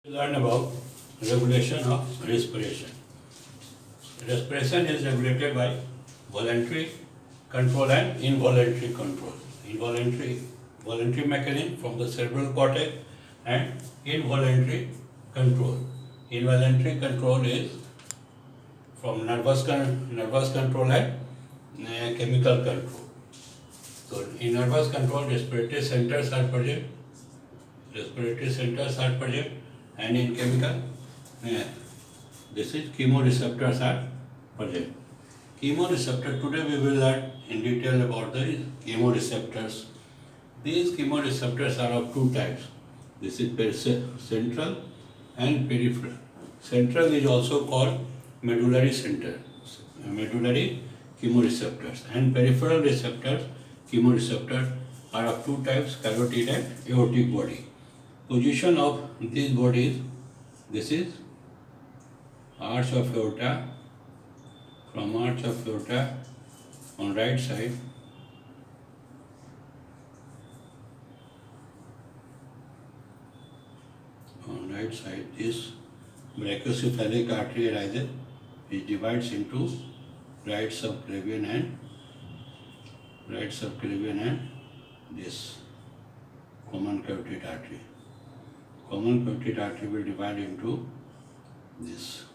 Learn about regulation of respiration. Respiration is regulated by voluntary control and involuntary control. Voluntary mechanism from the cerebral cortex and involuntary control. Involuntary control is from nervous control and chemical control. So in nervous control, respiratory centers are present. And in chemical, this is chemoreceptors are present. Chemoreceptor, today we will learn in detail about the chemoreceptors. These chemoreceptors are of two types. This is central and peripheral. Central is also called medullary center, medullary chemoreceptors, and peripheral receptors, chemoreceptors are of two types, carotid and aortic body. Position of these bodies, this is arch of aorta, from arch of aorta on right side, this brachiocephalic artery arises, which divides into right subclavian and this common carotid artery. Common carotid artery will divide into this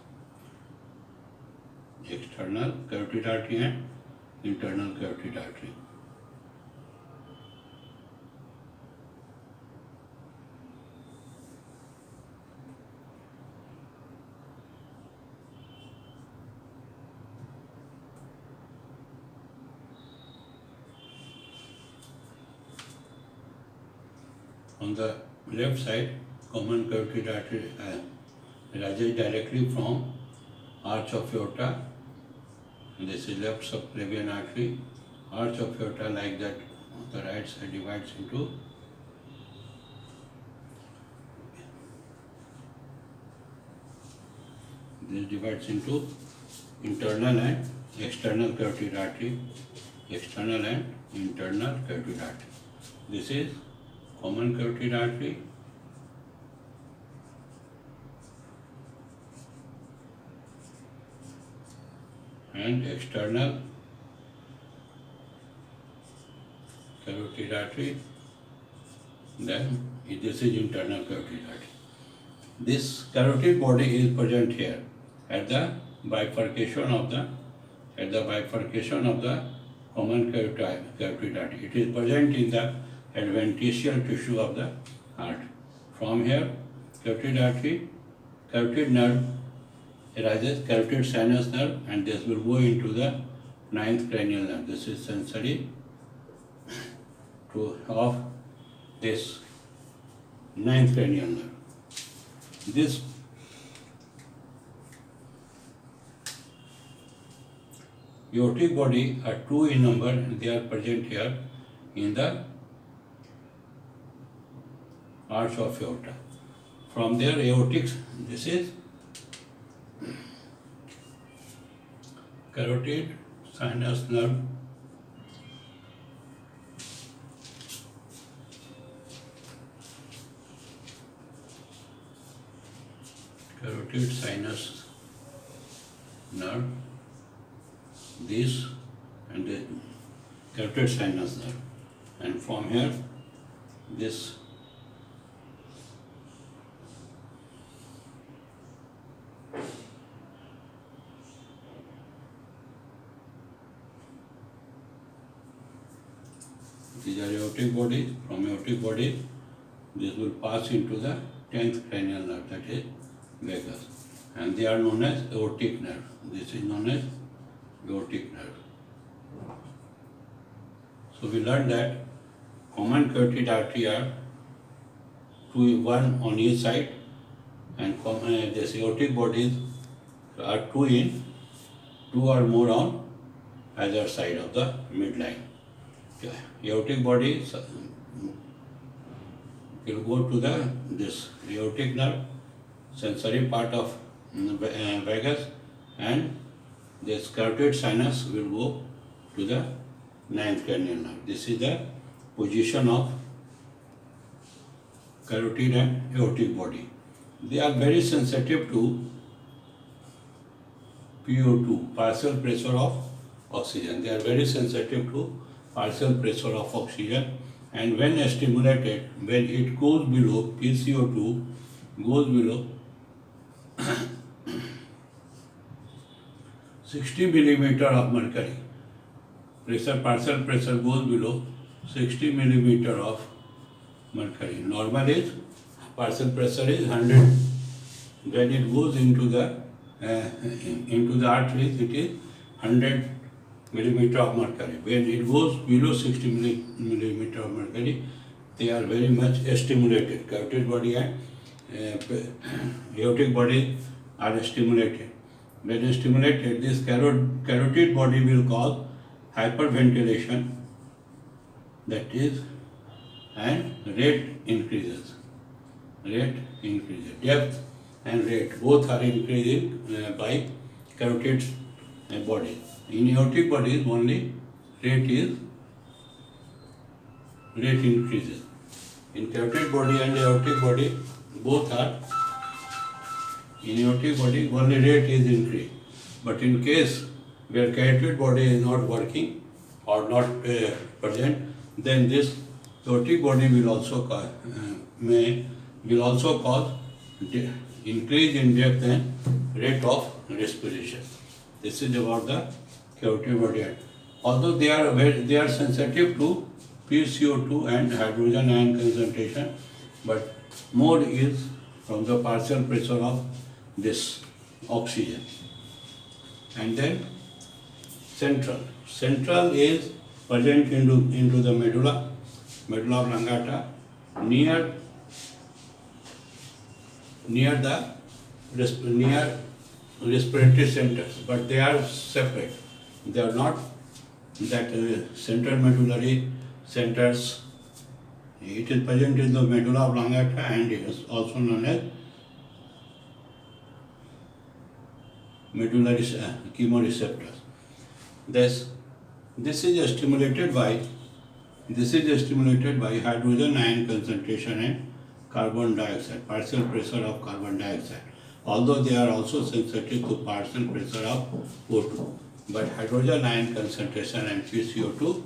external carotid artery and internal carotid artery. On the left side, common carotid artery rises directly from arch of aorta. This is left subclavian artery. Arch of aorta, like that, on the right side divides into internal and external carotid artery. External and internal carotid artery. This is common carotid artery. And external carotid artery, then this is internal carotid artery. This carotid body is present here at the bifurcation of the common carotid artery. It is present in the adventitial tissue of the heart. From here, carotid nerve arises, carotid sinus nerve, and this will go into the ninth cranial nerve. This is sensory of this ninth cranial nerve. This aortic body are two in number, and they are present here in the arch of aorta. From there, aortic, this is carotid sinus nerve, this and the carotid sinus nerve, and from here this these are aortic bodies. From aortic body, this will pass into the 10th cranial nerve, that is vagus, and they are known as aortic nerve. This is known as aortic nerve. So we learned that common carotid artery are one on each side, and this aortic bodies are two or more on either side of the midline. Aortic body will go to this aortic nerve, sensory part of vagus, and this carotid sinus will go to the ninth cranial nerve. This is the position of carotid and aortic body. they are very sensitive to PO2, partial pressure of oxygen. They are very sensitive to partial pressure of oxygen, and when stimulated, when it goes below PCO2, goes below 60 millimeter of mercury, partial pressure goes below 60 millimeter of mercury. Normal is partial pressure is 100. When it goes into the arteries, it is 100 millimeter of mercury. When it goes below 60 millimeter of mercury, they are very much stimulated. Carotid body and aortic body are stimulated. When stimulated, this carotid body will cause hyperventilation, that is, and rate increases. Depth and rate both are increasing by carotid body. In aortic bodies only rate increases. In carotid body and aortic body both are. In aortic body only rate is increased. But in case where carotid body is not working or not present, then this aortic body will also cause increase in depth and rate of respiration. This is about the carotid body. Although they are sensitive to PCO2 and hydrogen ion concentration, but more is from the partial pressure of this oxygen. And then central is present into the medulla oblongata, near respiratory centers, but they are separate. They are not that central medullary centers. It is present in the medulla oblongata and is also known as medullary chemoreceptors. This is stimulated by hydrogen ion concentration and carbon dioxide, partial pressure of carbon dioxide. Although they are also sensitive to partial pressure of O2, but hydrogen ion concentration and PCO2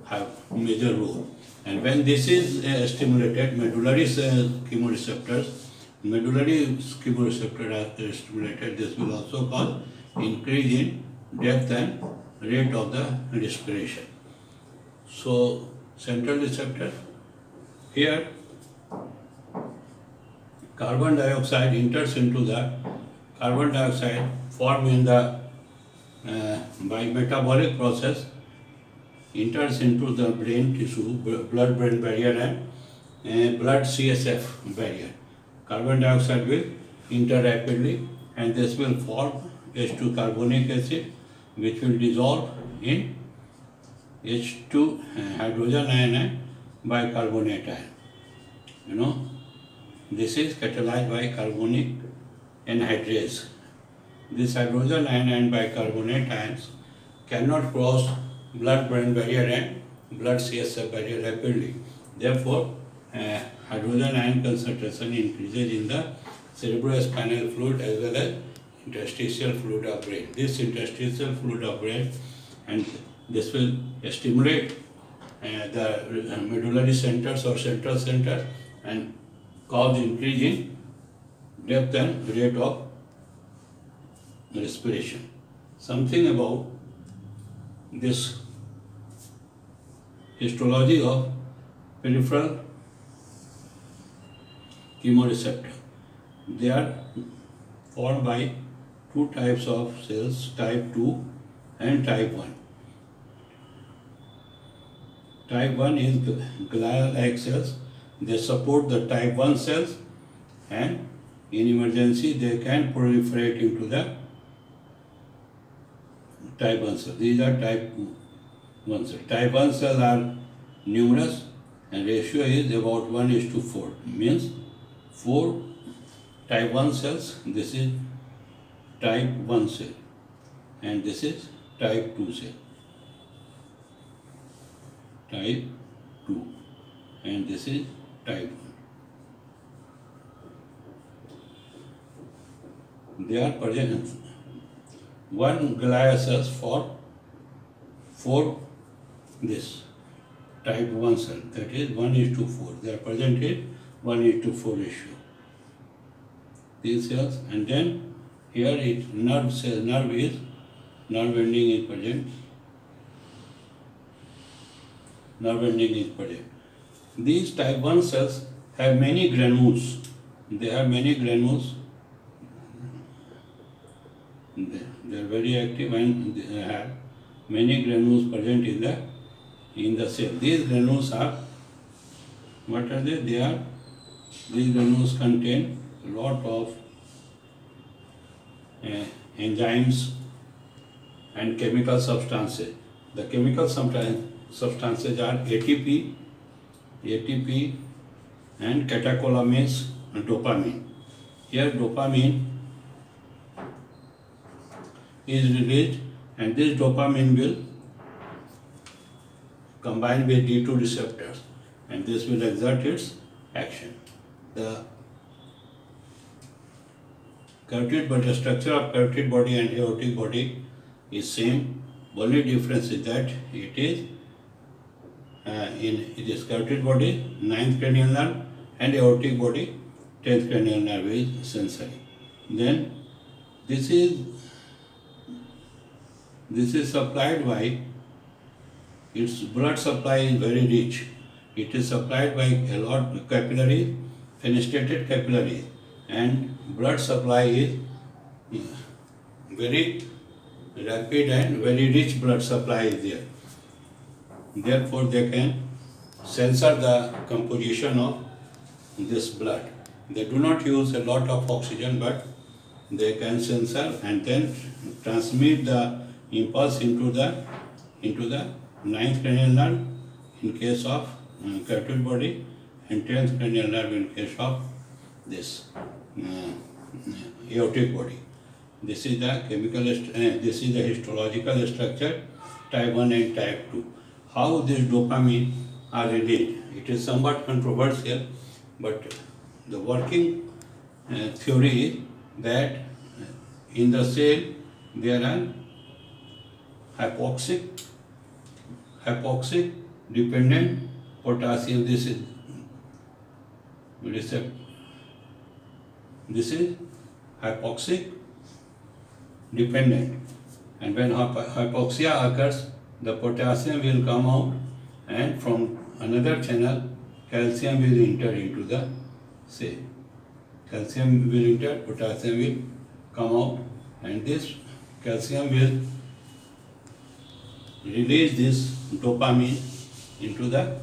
have major role. And when this is stimulated, medullary chemoreceptors are stimulated, this will also cause increase in depth and rate of the respiration. So central receptor, here carbon dioxide enters into the carbon dioxide formed in the by metabolic process, enters into the brain tissue, blood-brain barrier and blood CSF barrier. Carbon dioxide will enter rapidly, and this will form H2 carbonic acid, which will dissolve in H2 hydrogen ion and bicarbonate ion. This is catalyzed by carbonic anhydrase. This hydrogen ion and bicarbonate ions cannot cross blood-brain barrier and blood CSF barrier rapidly. Therefore, hydrogen ion concentration increases in the cerebrospinal fluid as well as interstitial fluid of brain. This interstitial fluid of brain, and this will stimulate the medullary centers or central center and cause increase in depth and rate of respiration. Something about this histology of peripheral chemoreceptor. They are formed by two types of cells, type 2 and type 1. Type 1 is glial-like cells. They support the type 1 cells, and in emergency they can proliferate into the type 1 cells. These are type 1 cells. Type 1 cells are numerous, and ratio is about 1:4. Means 4 type 1 cells. This is type 1 cell, and this is type 2 cell. Type 2, and this is type 1. They are present one glia cells for 4 this type 1 cell, that is 1:4. They are present in 1:4 ratio. These cells, and then here it nerve cell, nerve ending is present. Nerve ending is present. These type 1 cells have many granules. They have many granules. They are very active and they have many granules present in the cell. These granules are, what are they? These granules contain a lot of enzymes and chemical substances. The chemical substances are ATP and catecholamines and dopamine. Here dopamine is released, and this dopamine will combine with D2 receptors, and this will exert its action. The structure of carotid body and aortic body is same. Only difference is that it is carotid body 9th cranial nerve and aortic body 10th cranial nerve is sensory. Then this is supplied by, its blood supply is very rich. It is supplied by a lot of capillaries, fenestrated capillaries, and blood supply is very rapid and very rich blood supply is there. Therefore, they can censor the composition of this blood. They do not use a lot of oxygen, but they can censor and then transmit the impulse into the 9th cranial nerve in case of carotid body and 10th cranial nerve in case of this aortic body. This is the this is the histological structure, type 1 and type 2. How this dopamine are released? It is somewhat controversial, but the working theory is that in the cell there are hypoxic dependent potassium. This is hypoxic dependent, and when hypoxia occurs, the potassium will come out, and from another channel calcium will enter into the cell. Calcium will enter, potassium will come out, and this calcium will release this dopamine into the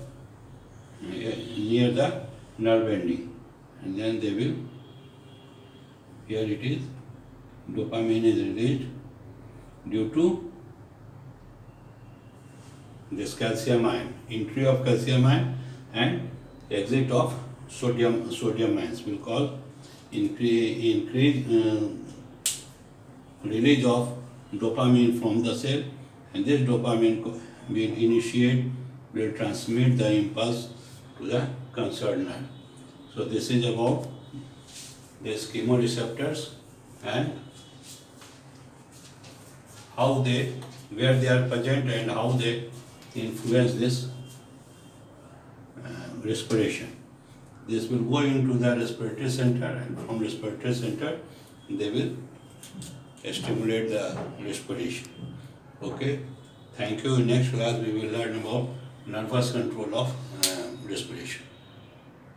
near the nerve ending, and then they will, here it is, dopamine is released due to this calcium ion, entry of calcium ion and exit of sodium ions. Will call increase release of dopamine from the cell, and this dopamine will transmit the impulse to the concerned nerve. So this is about these chemoreceptors and where they are present and how they influence this respiration. This will go into the respiratory center, and from respiratory center they will stimulate the respiration. Okay, thank you. In next class we will learn about nervous control of respiration.